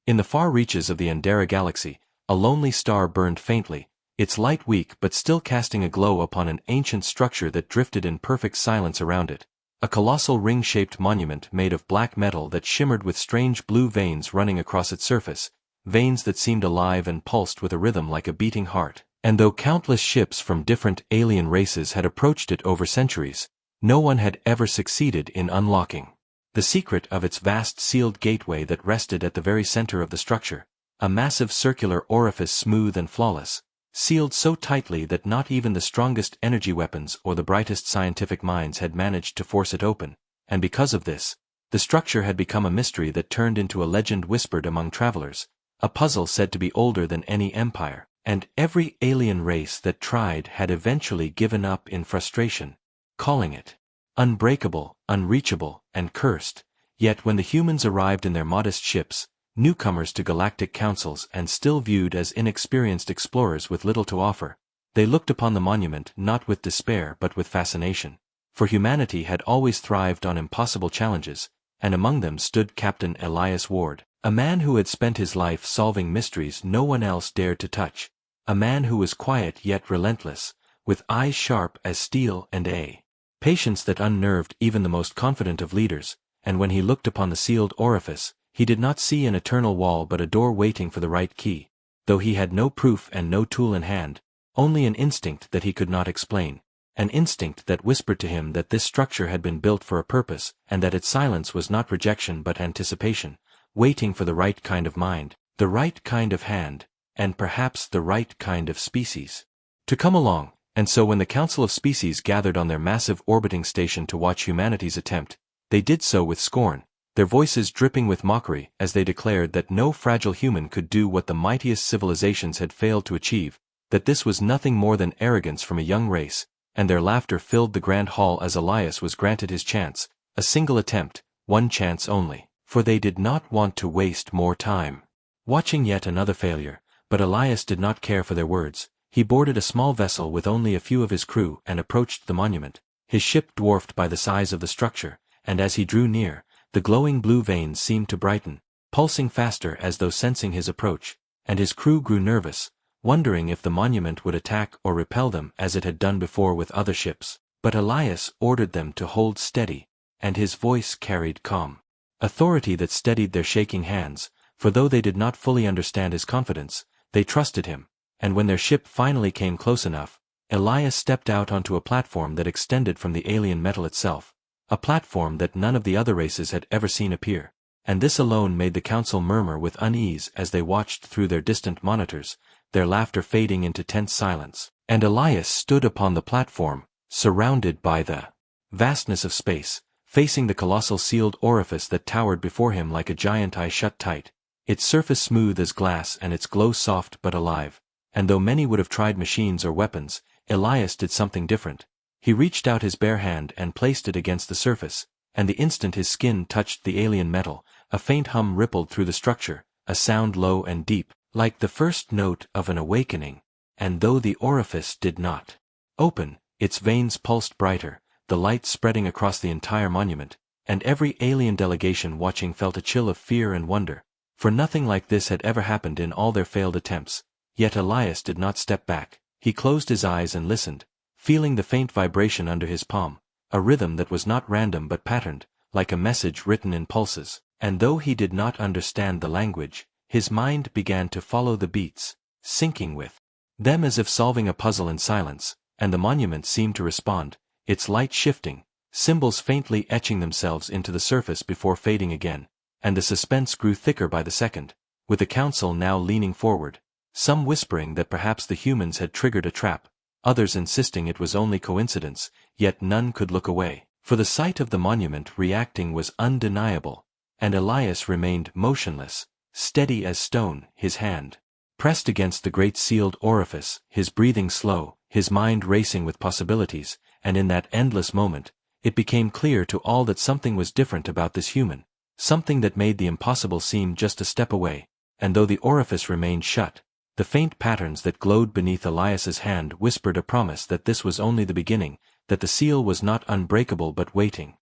In the far reaches of the Andera galaxy, a lonely star burned faintly, its light weak but still casting a glow upon an ancient structure that drifted in perfect silence around it. A colossal ring-shaped monument made of black metal that shimmered with strange blue veins running across its surface, veins that seemed alive and pulsed with a rhythm like a beating heart. And though countless ships from different alien races had approached it over centuries, no one had ever succeeded in unlocking the secret of its vast sealed gateway that rested at the very center of the structure, a massive circular orifice smooth and flawless, sealed so tightly that not even the strongest energy weapons or the brightest scientific minds had managed to force it open, and because of this, the structure had become a mystery that turned into a legend whispered among travelers, a puzzle said to be older than any empire, and every alien race that tried had eventually given up in frustration, calling it unbreakable, unreachable, and cursed. Yet when the humans arrived in their modest ships, newcomers to galactic councils and still viewed as inexperienced explorers with little to offer, they looked upon the monument not with despair but with fascination. For humanity had always thrived on impossible challenges, and among them stood Captain Elias Ward, a man who had spent his life solving mysteries no one else dared to touch, a man who was quiet yet relentless, with eyes sharp as steel and a patience that unnerved even the most confident of leaders, and when he looked upon the sealed orifice, he did not see an eternal wall but a door waiting for the right key, though he had no proof and no tool in hand, only an instinct that he could not explain, an instinct that whispered to him that this structure had been built for a purpose and that its silence was not rejection but anticipation, waiting for the right kind of mind, the right kind of hand, and perhaps the right kind of species to come along. And so when the Council of Species gathered on their massive orbiting station to watch humanity's attempt, they did so with scorn, their voices dripping with mockery as they declared that no fragile human could do what the mightiest civilizations had failed to achieve, that this was nothing more than arrogance from a young race, and their laughter filled the grand hall as Elias was granted his chance, a single attempt, one chance only, for they did not want to waste more time watching yet another failure. But Elias did not care for their words. He boarded a small vessel with only a few of his crew and approached the monument, his ship dwarfed by the size of the structure, and as he drew near, the glowing blue veins seemed to brighten, pulsing faster as though sensing his approach, and his crew grew nervous, wondering if the monument would attack or repel them as it had done before with other ships. But Elias ordered them to hold steady, and his voice carried calm authority that steadied their shaking hands, for though they did not fully understand his confidence, they trusted him, and when their ship finally came close enough, Elias stepped out onto a platform that extended from the alien metal itself, a platform that none of the other races had ever seen appear, and this alone made the council murmur with unease as they watched through their distant monitors, their laughter fading into tense silence. And Elias stood upon the platform, surrounded by the vastness of space, facing the colossal sealed orifice that towered before him like a giant eye shut tight, its surface smooth as glass and its glow soft but alive. And though many would have tried machines or weapons, Elias did something different. He reached out his bare hand and placed it against the surface, and the instant his skin touched the alien metal, a faint hum rippled through the structure, a sound low and deep, like the first note of an awakening, and though the orifice did not open, its veins pulsed brighter, the light spreading across the entire monument, and every alien delegation watching felt a chill of fear and wonder, for nothing like this had ever happened in all their failed attempts. Yet Elias did not step back. He closed his eyes and listened, feeling the faint vibration under his palm, a rhythm that was not random but patterned, like a message written in pulses, and though he did not understand the language, his mind began to follow the beats, syncing with them as if solving a puzzle in silence, and the monument seemed to respond, its light shifting, symbols faintly etching themselves into the surface before fading again, and the suspense grew thicker by the second, with the council now leaning forward, some whispering that perhaps the humans had triggered a trap, others insisting it was only coincidence, yet none could look away, for the sight of the monument reacting was undeniable, and Elias remained motionless, steady as stone, his hand pressed against the great sealed orifice, his breathing slow, his mind racing with possibilities, and in that endless moment, it became clear to all that something was different about this human, something that made the impossible seem just a step away, and though the orifice remained shut, the faint patterns that glowed beneath Elias's hand whispered a promise that this was only the beginning, that the seal was not unbreakable but waiting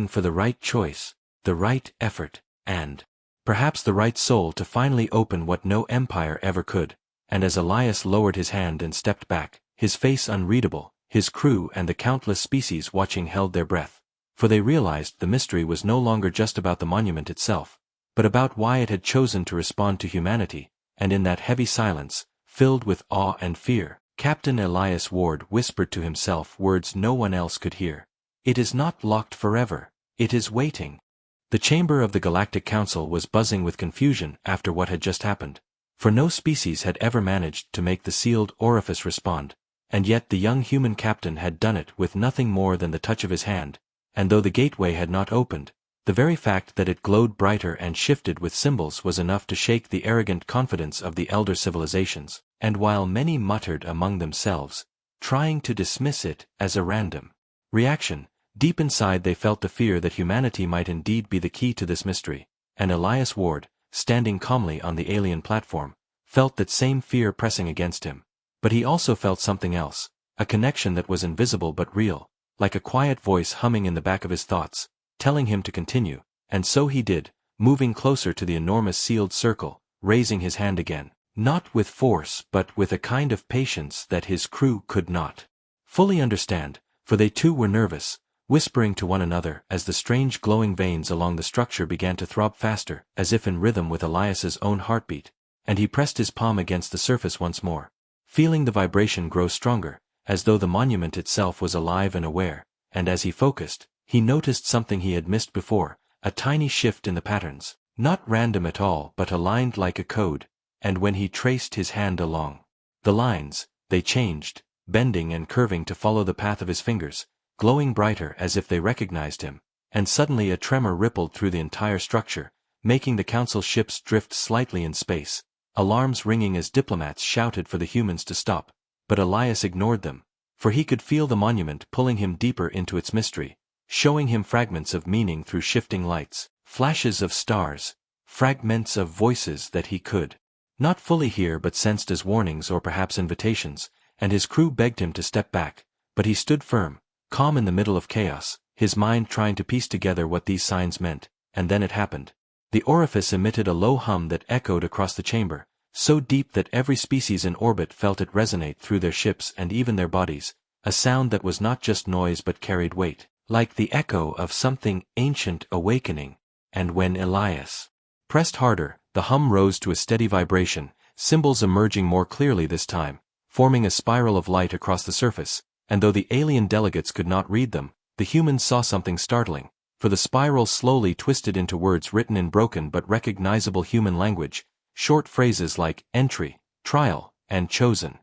for the right choice, the right effort, and Perhaps the right soul to finally open what no empire ever could. And as Elias lowered his hand and stepped back, his face unreadable, his crew and the countless species watching held their breath. For they realized the mystery was no longer just about the monument itself, but about why it had chosen to respond to humanity, and in that heavy silence, filled with awe and fear, Captain Elias Ward whispered to himself words no one else could hear. "It is not locked forever. It is waiting." The chamber of the Galactic Council was buzzing with confusion after what had just happened, for no species had ever managed to make the sealed orifice respond, and yet the young human captain had done it with nothing more than the touch of his hand, and though the gateway had not opened, the very fact that it glowed brighter and shifted with symbols was enough to shake the arrogant confidence of the elder civilizations, and while many muttered among themselves, trying to dismiss it as a random reaction, deep inside they felt the fear that humanity might indeed be the key to this mystery, and Elias Ward, standing calmly on the alien platform, felt that same fear pressing against him. But he also felt something else, a connection that was invisible but real, like a quiet voice humming in the back of his thoughts, telling him to continue, and so he did, moving closer to the enormous sealed circle, raising his hand again, not with force but with a kind of patience that his crew could not fully understand, for they too were nervous, whispering to one another as the strange glowing veins along the structure began to throb faster, as if in rhythm with Elias's own heartbeat, and he pressed his palm against the surface once more, feeling the vibration grow stronger, as though the monument itself was alive and aware, and as he focused, he noticed something he had missed before, a tiny shift in the patterns, not random at all but aligned like a code, and when he traced his hand along the lines, they changed, bending and curving to follow the path of his fingers, glowing brighter as if they recognized him, and suddenly a tremor rippled through the entire structure, making the council ships drift slightly in space, alarms ringing as diplomats shouted for the humans to stop, but Elias ignored them, for he could feel the monument pulling him deeper into its mystery, showing him fragments of meaning through shifting lights, flashes of stars, fragments of voices that he could not fully hear but sensed as warnings or perhaps invitations, and his crew begged him to step back, but he stood firm, calm in the middle of chaos, his mind trying to piece together what these signs meant, and then it happened. The orifice emitted a low hum that echoed across the chamber, so deep that every species in orbit felt it resonate through their ships and even their bodies, a sound that was not just noise but carried weight, like the echo of something ancient awakening, and when Elias pressed harder, the hum rose to a steady vibration, symbols emerging more clearly this time, forming a spiral of light across the surface, and though the alien delegates could not read them, the humans saw something startling, for the spiral slowly twisted into words written in broken but recognizable human language, short phrases like entry, trial, and chosen.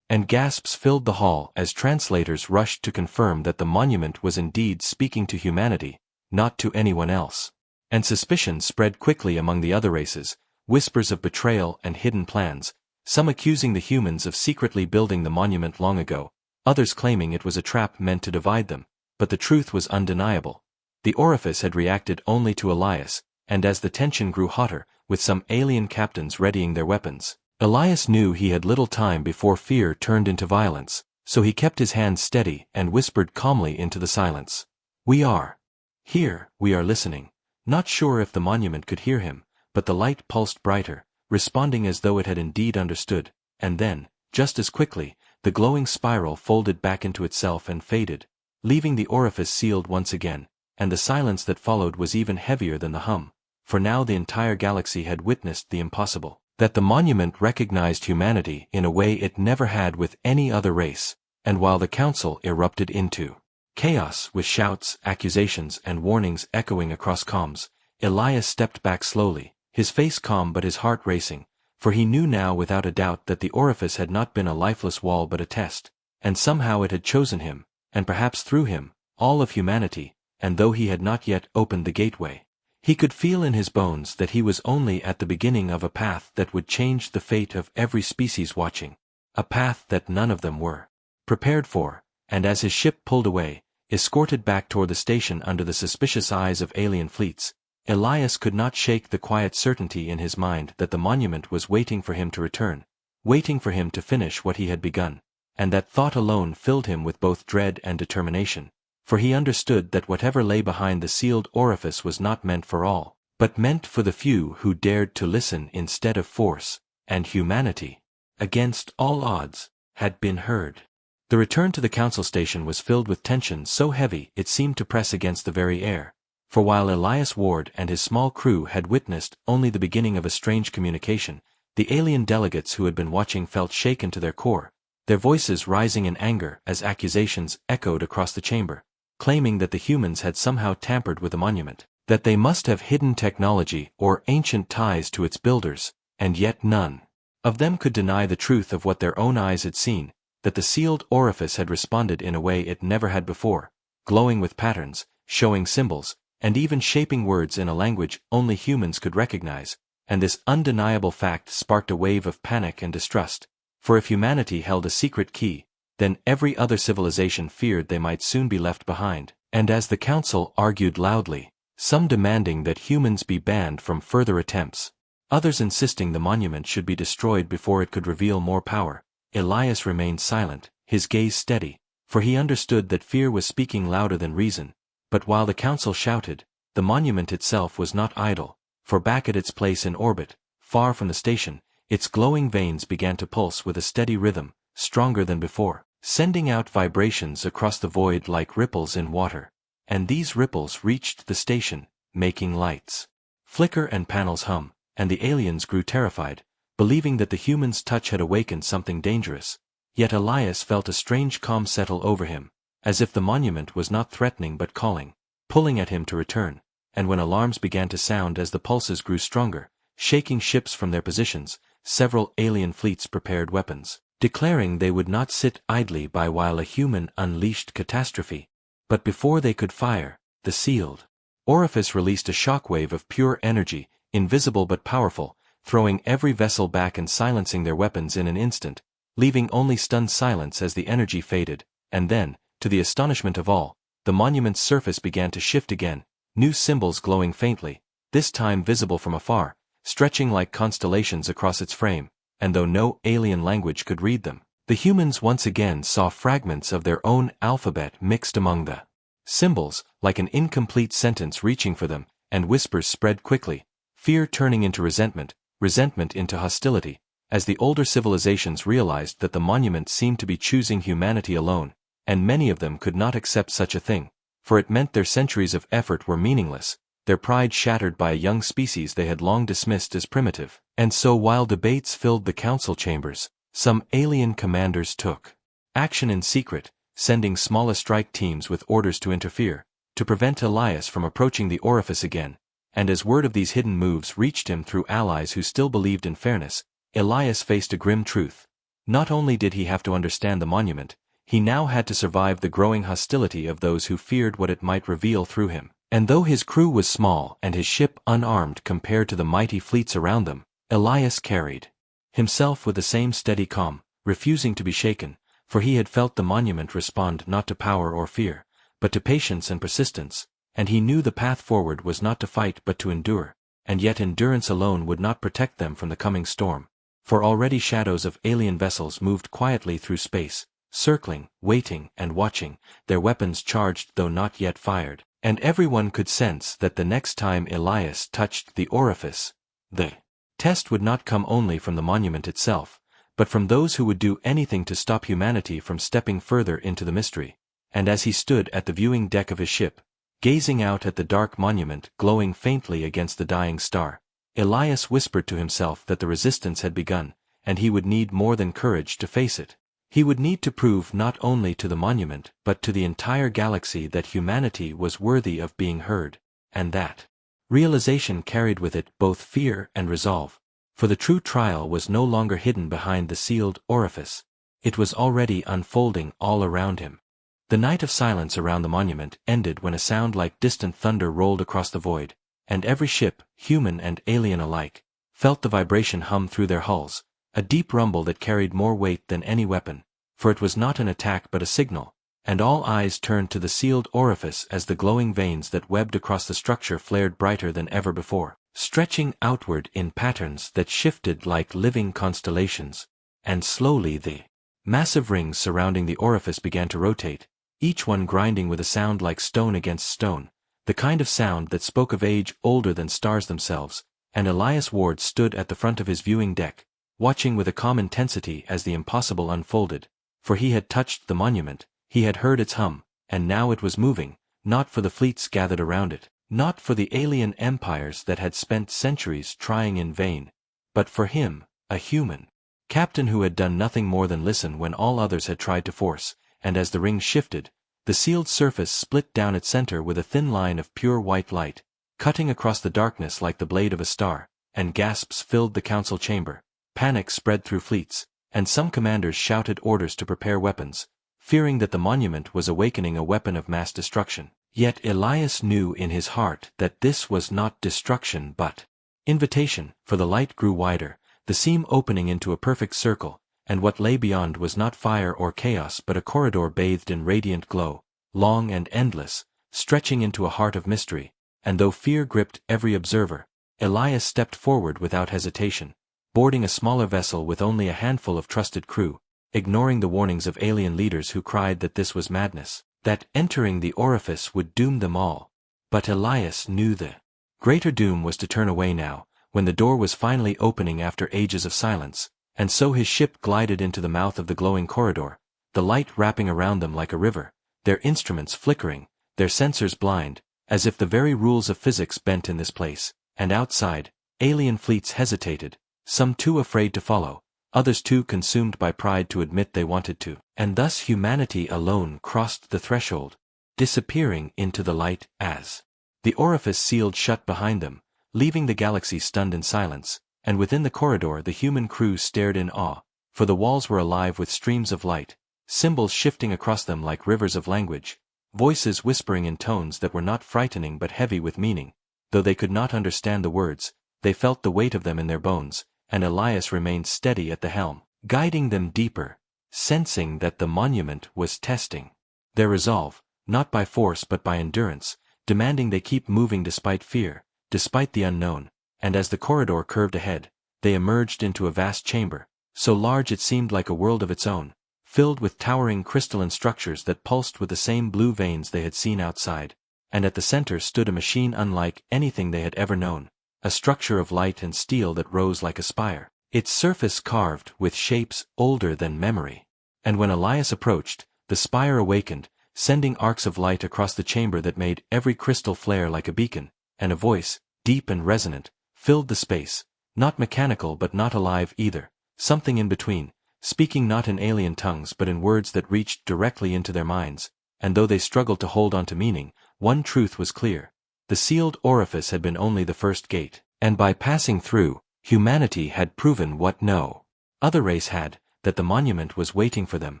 And gasps filled the hall as translators rushed to confirm that the monument was indeed speaking to humanity, not to anyone else. And suspicion spread quickly among the other races, whispers of betrayal and hidden plans, some accusing the humans of secretly building the monument long ago, others claiming it was a trap meant to divide them, but the truth was undeniable. The orifice had reacted only to Elias, and as the tension grew hotter, with some alien captains readying their weapons, Elias knew he had little time before fear turned into violence, so he kept his hand steady and whispered calmly into the silence. "We are here, we are listening." Not sure if the monument could hear him, but the light pulsed brighter, responding as though it had indeed understood, and then, just as quickly, the glowing spiral folded back into itself and faded, leaving the orifice sealed once again, and the silence that followed was even heavier than the hum, for now the entire galaxy had witnessed the impossible, that the monument recognized humanity in a way it never had with any other race, and while the council erupted into chaos with shouts, accusations, and warnings echoing across comms, Elias stepped back slowly, his face calm but his heart racing, for he knew now without a doubt that the orifice had not been a lifeless wall but a test, and somehow it had chosen him, and perhaps through him, all of humanity, and though he had not yet opened the gateway, he could feel in his bones that he was only at the beginning of a path that would change the fate of every species watching, a path that none of them were prepared for, and as his ship pulled away, escorted back toward the station under the suspicious eyes of alien fleets, Elias could not shake the quiet certainty in his mind that the monument was waiting for him to return, waiting for him to finish what he had begun, and that thought alone filled him with both dread and determination, for he understood that whatever lay behind the sealed orifice was not meant for all, but meant for the few who dared to listen instead of force, and humanity, against all odds, had been heard. The return to the council station was filled with tension so heavy it seemed to press against the very air, for while Elias Ward and his small crew had witnessed only the beginning of a strange communication, the alien delegates who had been watching felt shaken to their core, their voices rising in anger as accusations echoed across the chamber, claiming that the humans had somehow tampered with the monument, that they must have hidden technology or ancient ties to its builders, and yet none of them could deny the truth of what their own eyes had seen, that the sealed orifice had responded in a way it never had before, glowing with patterns, showing symbols, and even shaping words in a language only humans could recognize, and this undeniable fact sparked a wave of panic and distrust, for if humanity held a secret key, then every other civilization feared they might soon be left behind, and as the council argued loudly, some demanding that humans be banned from further attempts, others insisting the monument should be destroyed before it could reveal more power, Elias remained silent, his gaze steady, for he understood that fear was speaking louder than reason. But while the council shouted, the monument itself was not idle, for back at its place in orbit, far from the station, its glowing veins began to pulse with a steady rhythm, stronger than before, sending out vibrations across the void like ripples in water. And these ripples reached the station, making lights flicker and panels hum, and the aliens grew terrified, believing that the humans' touch had awakened something dangerous. Yet Elias felt a strange calm settle over him, as if the monument was not threatening but calling, pulling at him to return, and when alarms began to sound as the pulses grew stronger, shaking ships from their positions, several alien fleets prepared weapons, declaring they would not sit idly by while a human unleashed catastrophe. But before they could fire, the sealed orifice released a shockwave of pure energy, invisible but powerful, throwing every vessel back and silencing their weapons in an instant, leaving only stunned silence as the energy faded, and then, to the astonishment of all, the monument's surface began to shift again, new symbols glowing faintly, this time visible from afar, stretching like constellations across its frame, and though no alien language could read them, the humans once again saw fragments of their own alphabet mixed among the symbols, like an incomplete sentence reaching for them, and whispers spread quickly, fear turning into resentment, resentment into hostility, as the older civilizations realized that the monument seemed to be choosing humanity alone, and many of them could not accept such a thing, for it meant their centuries of effort were meaningless, their pride shattered by a young species they had long dismissed as primitive. And so while debates filled the council chambers, some alien commanders took action in secret, sending smaller strike teams with orders to interfere, to prevent Elias from approaching the orifice again. And as word of these hidden moves reached him through allies who still believed in fairness, Elias faced a grim truth. Not only did he have to understand the monument, he now had to survive the growing hostility of those who feared what it might reveal through him. And though his crew was small and his ship unarmed compared to the mighty fleets around them, Elias carried himself with the same steady calm, refusing to be shaken, for he had felt the monument respond not to power or fear, but to patience and persistence, and he knew the path forward was not to fight but to endure, and yet endurance alone would not protect them from the coming storm, for already shadows of alien vessels moved quietly through space, circling, waiting, and watching, their weapons charged though not yet fired, and everyone could sense that the next time Elias touched the orifice, the test would not come only from the monument itself, but from those who would do anything to stop humanity from stepping further into the mystery. And as he stood at the viewing deck of his ship, gazing out at the dark monument glowing faintly against the dying star, Elias whispered to himself that the resistance had begun, and he would need more than courage to face it. He would need to prove not only to the monument but to the entire galaxy that humanity was worthy of being heard, and that realization carried with it both fear and resolve, for the true trial was no longer hidden behind the sealed orifice. It was already unfolding all around him. The night of silence around the monument ended when a sound like distant thunder rolled across the void, and every ship, human and alien alike, felt the vibration hum through their hulls, a deep rumble that carried more weight than any weapon, for it was not an attack but a signal, and all eyes turned to the sealed orifice as the glowing veins that webbed across the structure flared brighter than ever before, stretching outward in patterns that shifted like living constellations, and slowly the massive rings surrounding the orifice began to rotate, each one grinding with a sound like stone against stone, the kind of sound that spoke of age older than stars themselves, and Elias Ward stood at the front of his viewing deck, watching with a calm intensity as the impossible unfolded, for he had touched the monument, he had heard its hum, and now it was moving, not for the fleets gathered around it, not for the alien empires that had spent centuries trying in vain, but for him, a human captain who had done nothing more than listen when all others had tried to force, and as the ring shifted, the sealed surface split down its center with a thin line of pure white light, cutting across the darkness like the blade of a star, and gasps filled the council chamber. Panic spread through fleets, and some commanders shouted orders to prepare weapons, fearing that the monument was awakening a weapon of mass destruction. Yet Elias knew in his heart that this was not destruction but invitation, for the light grew wider, the seam opening into a perfect circle, and what lay beyond was not fire or chaos but a corridor bathed in radiant glow, long and endless, stretching into a heart of mystery, and though fear gripped every observer, Elias stepped forward without hesitation, boarding a smaller vessel with only a handful of trusted crew, ignoring the warnings of alien leaders who cried that this was madness, that entering the Orifice would doom them all. But Elias knew the greater doom was to turn away now, when the door was finally opening after ages of silence, and so his ship glided into the mouth of the glowing corridor, the light wrapping around them like a river, their instruments flickering, their sensors blind, as if the very rules of physics bent in this place, and outside, alien fleets hesitated, some too afraid to follow, others too consumed by pride to admit they wanted to, and thus humanity alone crossed the threshold, disappearing into the light as the orifice sealed shut behind them, leaving the galaxy stunned in silence, and within the corridor the human crew stared in awe, for the walls were alive with streams of light, symbols shifting across them like rivers of language, voices whispering in tones that were not frightening but heavy with meaning. Though they could not understand the words, they felt the weight of them in their bones, and Elias remained steady at the helm, guiding them deeper, sensing that the monument was testing their resolve, not by force but by endurance, demanding they keep moving despite fear, despite the unknown, and as the corridor curved ahead, they emerged into a vast chamber, so large it seemed like a world of its own, filled with towering crystalline structures that pulsed with the same blue veins they had seen outside, and at the center stood a machine unlike anything they had ever known, a structure of light and steel that rose like a spire, its surface carved with shapes older than memory. And when Elias approached, the spire awakened, sending arcs of light across the chamber that made every crystal flare like a beacon, and a voice, deep and resonant, filled the space, not mechanical but not alive either, something in between, speaking not in alien tongues but in words that reached directly into their minds, and though they struggled to hold on to meaning, one truth was clear. The sealed orifice had been only the first gate, and by passing through, humanity had proven what no other race had, that the monument was waiting for them,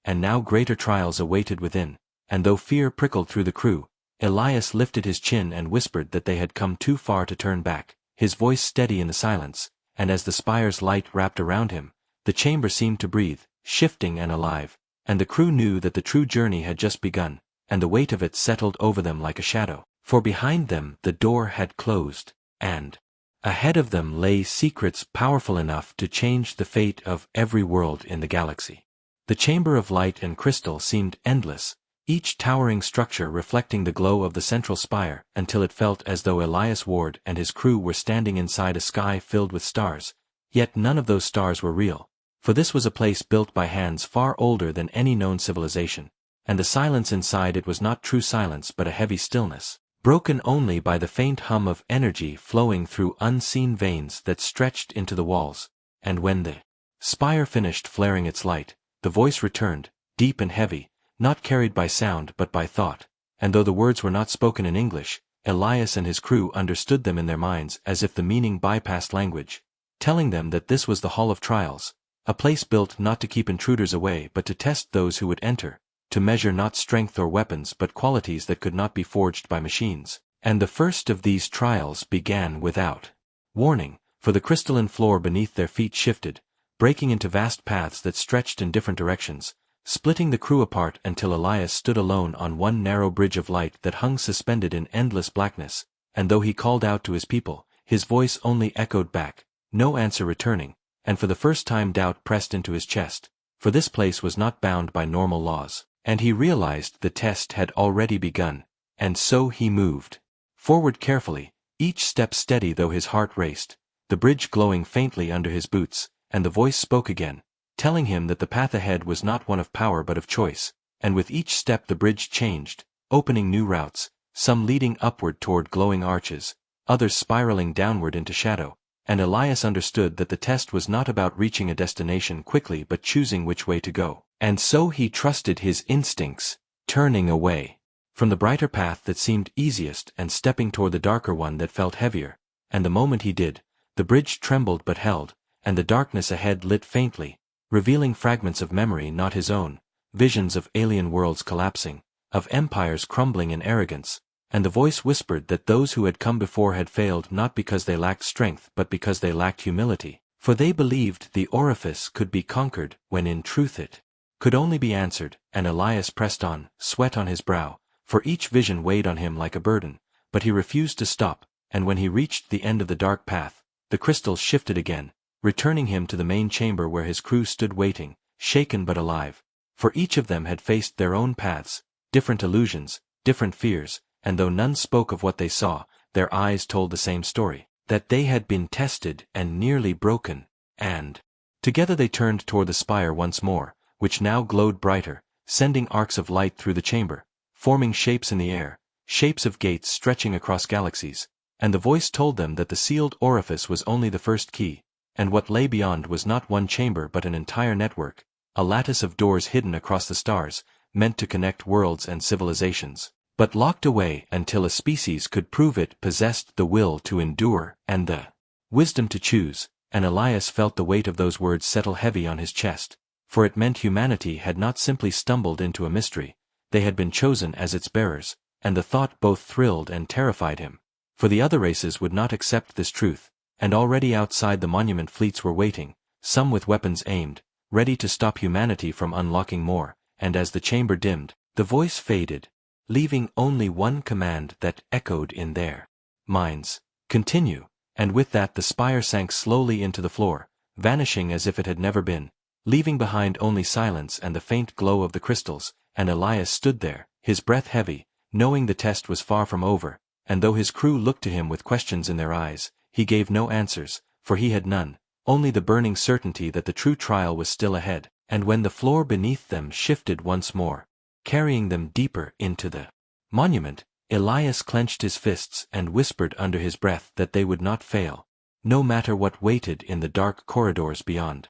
and now greater trials awaited within, and though fear prickled through the crew, Elias lifted his chin and whispered that they had come too far to turn back, his voice steady in the silence, and as the spire's light wrapped around him, the chamber seemed to breathe, shifting and alive, and the crew knew that the true journey had just begun, and the weight of it settled over them like a shadow, for behind them the door had closed, and ahead of them lay secrets powerful enough to change the fate of every world in the galaxy. The chamber of light and crystal seemed endless, each towering structure reflecting the glow of the central spire, until it felt as though Elias Ward and his crew were standing inside a sky filled with stars, yet none of those stars were real, for this was a place built by hands far older than any known civilization, and the silence inside it was not true silence but a heavy stillness, broken only by the faint hum of energy flowing through unseen veins that stretched into the walls. And when the spire finished flaring its light, the voice returned, deep and heavy, not carried by sound but by thought, and though the words were not spoken in English, Elias and his crew understood them in their minds as if the meaning bypassed language, telling them that this was the Hall of Trials, a place built not to keep intruders away but to test those who would enter, to measure not strength or weapons but qualities that could not be forged by machines. And the first of these trials began without warning, for the crystalline floor beneath their feet shifted, breaking into vast paths that stretched in different directions, splitting the crew apart until Elias stood alone on one narrow bridge of light that hung suspended in endless blackness, and though he called out to his people, his voice only echoed back, no answer returning, and for the first time doubt pressed into his chest, for this place was not bound by normal laws, and he realized the test had already begun, and so he moved. Forward carefully, each step steady though his heart raced, the bridge glowing faintly under his boots, and the voice spoke again, telling him that the path ahead was not one of power but of choice, and with each step the bridge changed, opening new routes, some leading upward toward glowing arches, others spiraling downward into shadow, and Elias understood that the test was not about reaching a destination quickly but choosing which way to go. And so he trusted his instincts, turning away from the brighter path that seemed easiest and stepping toward the darker one that felt heavier, and the moment he did, the bridge trembled but held, and the darkness ahead lit faintly, revealing fragments of memory not his own, visions of alien worlds collapsing, of empires crumbling in arrogance, and the voice whispered that those who had come before had failed not because they lacked strength but because they lacked humility, for they believed the Orifice could be conquered when in truth it could only be answered, and Elias pressed on, sweat on his brow, for each vision weighed on him like a burden, but he refused to stop, and when he reached the end of the dark path, the crystals shifted again, returning him to the main chamber where his crew stood waiting, shaken but alive, for each of them had faced their own paths, different illusions, different fears, and though none spoke of what they saw, their eyes told the same story, that they had been tested and nearly broken, and together they turned toward the spire once more, which now glowed brighter, sending arcs of light through the chamber, forming shapes in the air, shapes of gates stretching across galaxies, and the voice told them that the sealed orifice was only the first key, and what lay beyond was not one chamber but an entire network, a lattice of doors hidden across the stars, meant to connect worlds and civilizations, but locked away until a species could prove it possessed the will to endure and the wisdom to choose, and Elias felt the weight of those words settle heavy on his chest, for it meant humanity had not simply stumbled into a mystery, they had been chosen as its bearers, and the thought both thrilled and terrified him, for the other races would not accept this truth, and already outside the monument fleets were waiting, some with weapons aimed, ready to stop humanity from unlocking more, and as the chamber dimmed, the voice faded, leaving only one command that echoed in their minds: continue, and with that the spire sank slowly into the floor, vanishing as if it had never been, leaving behind only silence and the faint glow of the crystals, and Elias stood there, his breath heavy, knowing the test was far from over, and though his crew looked to him with questions in their eyes, he gave no answers, for he had none, only the burning certainty that the true trial was still ahead, and when the floor beneath them shifted once more, carrying them deeper into the monument, Elias clenched his fists and whispered under his breath that they would not fail, no matter what waited in the dark corridors beyond.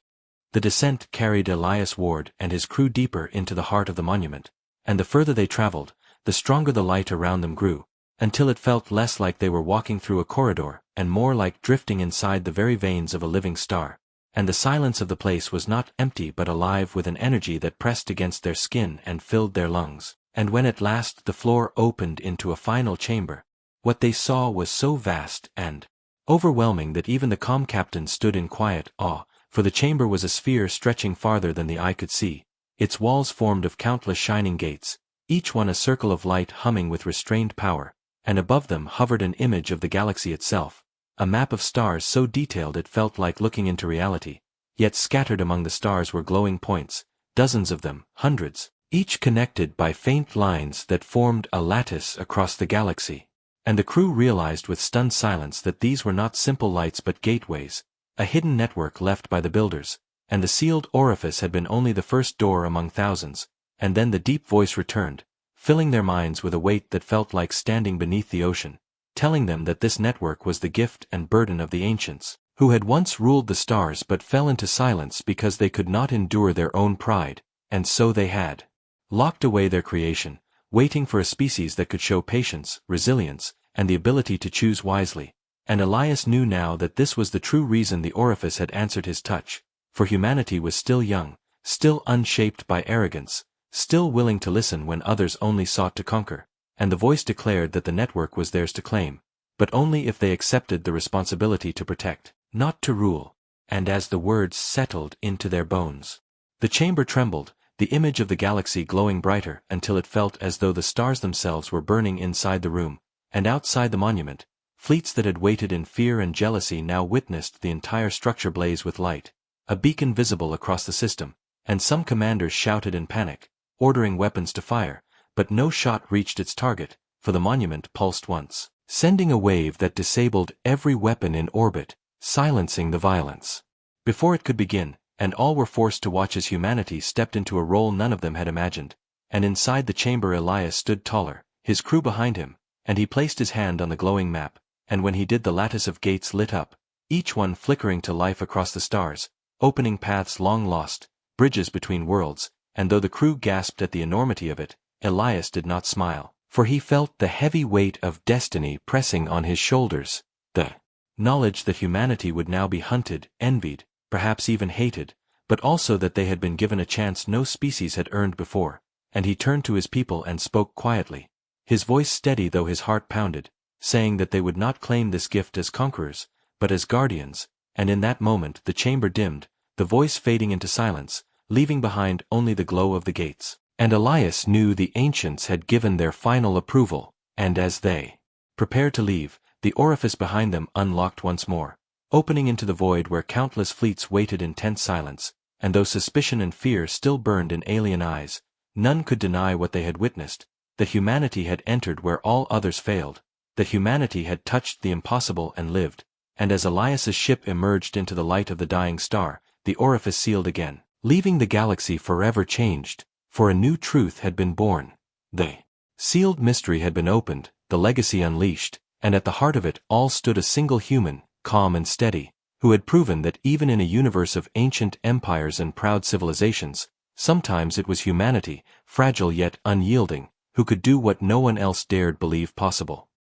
The descent carried Elias Ward and his crew deeper into the heart of the monument, and the further they traveled, the stronger the light around them grew, until it felt less like they were walking through a corridor, and more like drifting inside the very veins of a living star, and the silence of the place was not empty but alive with an energy that pressed against their skin and filled their lungs, and when at last the floor opened into a final chamber, what they saw was so vast and overwhelming that even the calm captain stood in quiet awe, for the chamber was a sphere stretching farther than the eye could see, its walls formed of countless shining gates, each one a circle of light humming with restrained power, and above them hovered an image of the galaxy itself, a map of stars so detailed it felt like looking into reality, yet scattered among the stars were glowing points, dozens of them, hundreds, each connected by faint lines that formed a lattice across the galaxy, and the crew realized with stunned silence that these were not simple lights but gateways, a hidden network left by the builders, and the sealed orifice had been only the first door among thousands, and then the deep voice returned, filling their minds with a weight that felt like standing beneath the ocean, telling them that this network was the gift and burden of the ancients, who had once ruled the stars but fell into silence because they could not endure their own pride, and so they had locked away their creation, waiting for a species that could show patience, resilience, and the ability to choose wisely. And Elias knew now that this was the true reason the orifice had answered his touch, for humanity was still young, still unshaped by arrogance, still willing to listen when others only sought to conquer, and the voice declared that the network was theirs to claim, but only if they accepted the responsibility to protect, not to rule. And as the words settled into their bones, the chamber trembled, the image of the galaxy glowing brighter until it felt as though the stars themselves were burning inside the room, and outside the monument, fleets that had waited in fear and jealousy now witnessed the entire structure blaze with light, a beacon visible across the system, and some commanders shouted in panic, ordering weapons to fire, but no shot reached its target, for the monument pulsed once, sending a wave that disabled every weapon in orbit, silencing the violence. Before it could begin, and all were forced to watch as humanity stepped into a role none of them had imagined, and inside the chamber Elias stood taller, his crew behind him, and he placed his hand on the glowing map, and when he did the lattice of gates lit up, each one flickering to life across the stars, opening paths long lost, bridges between worlds, and though the crew gasped at the enormity of it, Elias did not smile, for he felt the heavy weight of destiny pressing on his shoulders, the knowledge that humanity would now be hunted, envied, perhaps even hated, but also that they had been given a chance no species had earned before, and he turned to his people and spoke quietly, his voice steady though his heart pounded, saying that they would not claim this gift as conquerors, but as guardians, and in that moment the chamber dimmed, the voice fading into silence, leaving behind only the glow of the gates. And Elias knew the ancients had given their final approval, and as they prepared to leave, the orifice behind them unlocked once more, opening into the void where countless fleets waited in tense silence, and though suspicion and fear still burned in alien eyes, none could deny what they had witnessed, that humanity had entered where all others failed, that humanity had touched the impossible and lived, and as Elias's ship emerged into the light of the dying star, the orifice sealed again, leaving the galaxy forever changed, for a new truth had been born. The sealed mystery had been opened, the legacy unleashed, and at the heart of it all stood a single human, calm and steady, who had proven that even in a universe of ancient empires and proud civilizations, sometimes it was humanity, fragile yet unyielding, who could do what no one else dared believe possible.